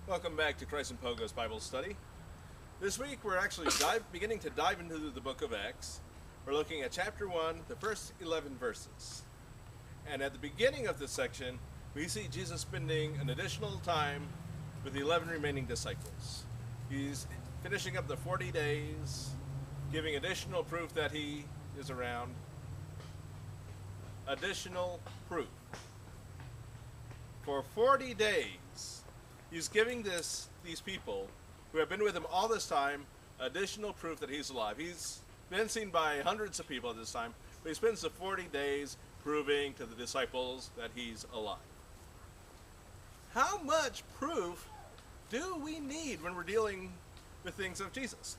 Welcome back to Christ and Pogo's Bible Study. This week we're actually beginning to dive into the book of Acts. We're looking at chapter 1, the first 11 verses. And at the beginning of this section, we see Jesus spending an additional time with the 11 remaining disciples. He's finishing up the 40 days, giving additional proof that he is around. Additional proof. For 40 days, he's giving these people who have been with him all this time additional proof that he's alive. He's been seen by hundreds of people at this time, but he spends the 40 days proving to the disciples that he's alive. How much proof do we need when we're dealing with things of Jesus?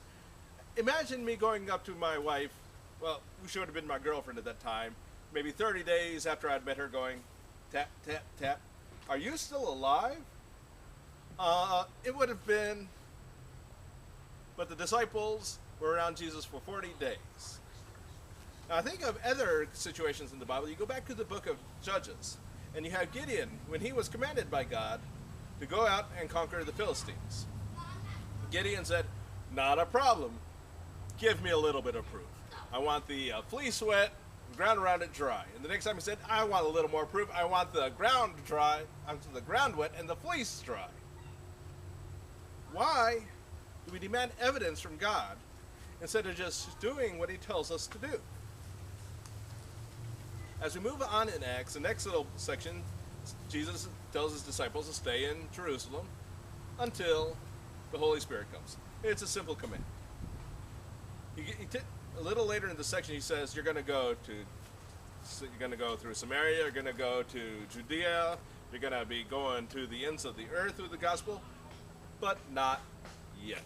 Imagine me going up to my wife, well, who should have been my girlfriend at that time, maybe 30 days after I'd met her, going, tap, tap, tap, are you still alive? It would have been, but the disciples were around Jesus for 40 days. Now, I think of other situations in the Bible. You go back to the book of Judges, and you have Gideon, when he was commanded by God to go out and conquer the Philistines. Gideon said, not a problem. Give me a little bit of proof. I want the fleece wet, ground around it dry. And the next time he said, I want a little more proof. I want the ground dry, the ground wet, and the fleece dry. Why do we demand evidence from God instead of just doing what he tells us to do? As we move on in Acts, the next little section, Jesus tells his disciples to stay in Jerusalem until the Holy Spirit comes. It's a simple command. A little later in the section, he says, you're going to go through Samaria, you're going to go to Judea, you're going to be going to the ends of the earth with the gospel, but not yet.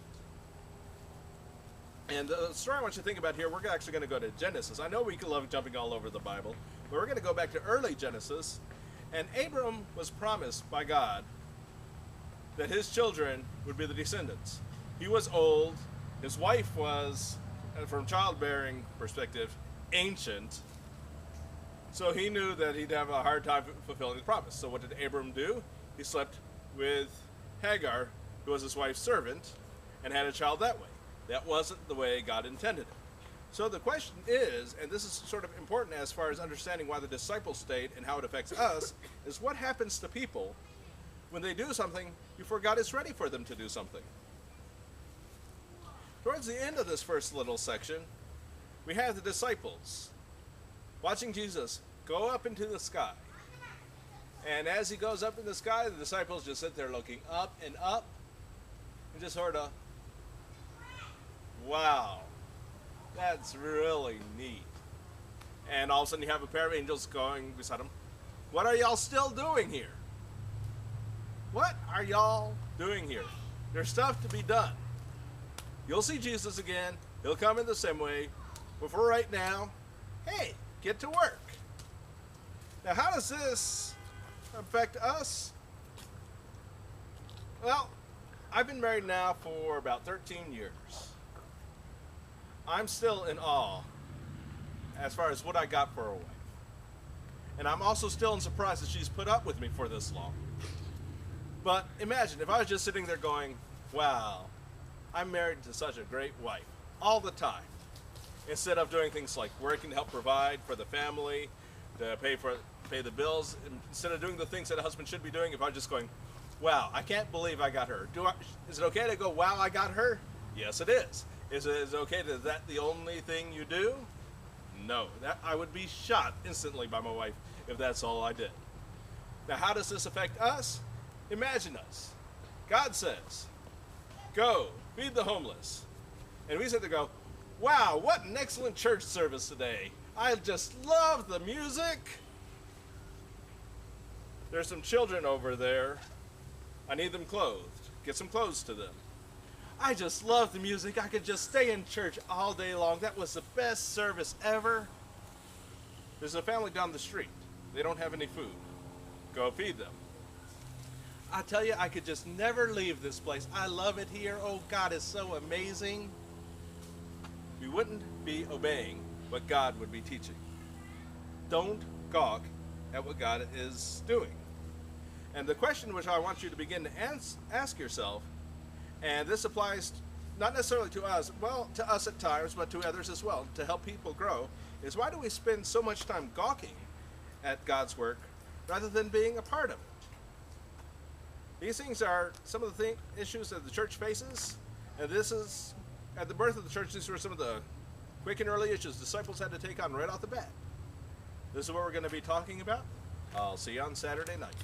And the story I want you to think about here, we're actually going to go to Genesis. I know we love jumping all over the Bible, but we're going to go back to early Genesis. And Abram was promised by God that his children would be the descendants. He was old. His wife was, from childbearing perspective, ancient. So he knew that he'd have a hard time fulfilling the promise. So what did Abram do? He slept with Hagar, who was his wife's servant, and had a child that way. That wasn't the way God intended it. So the question is, and this is sort of important as far as understanding why the disciples stayed and how it affects us, is what happens to people when they do something before God is ready for them to do something. Towards the end of this first little section, we have the disciples watching Jesus go up into the sky. And as he goes up in the sky, the disciples just sit there looking up and just sort of, wow, that's really neat. And all of a sudden you have a pair of angels going beside him. What are y'all still doing here? What are y'all doing here? There's stuff to be done. You'll see Jesus again. He'll come in the same way. But for right now, hey, get to work. Now, how does this affect us? Well, I've been married now for about 13 years. I'm still in awe as far as what I got for a wife. And I'm also still in surprise that she's put up with me for this long. But imagine if I was just sitting there going, wow, I'm married to such a great wife all the time. Instead of doing things like working to help provide for the family, to pay the bills, instead of doing the things that a husband should be doing, if I was just going, wow, I can't believe I got her. Is it okay to go, wow, I got her? Yes, it is. Is it okay is that the only thing you do? No. I would be shot instantly by my wife if that's all I did. Now, how does this affect us? Imagine us. God says, go, feed the homeless. And we sit there and go, wow, what an excellent church service today. I just love the music. There's some children over there. I need them clothed. Get some clothes to them. I just love the music. I could just stay in church all day long. That was the best service ever. There's a family down the street. They don't have any food. Go feed them. I tell you, I could just never leave this place. I love it here. Oh, God is so amazing. We wouldn't be obeying what God would be teaching. Don't gawk at what God is doing. And the question which I want you to begin to ask yourself, and this applies not necessarily to us, well, to us at times, but to others as well, to help people grow, is why do we spend so much time gawking at God's work rather than being a part of it? These things are some of the issues that the church faces, and this is, at the birth of the church, these were some of the quick and early issues disciples had to take on right off the bat. This is what we're going to be talking about. I'll see you on Saturday night.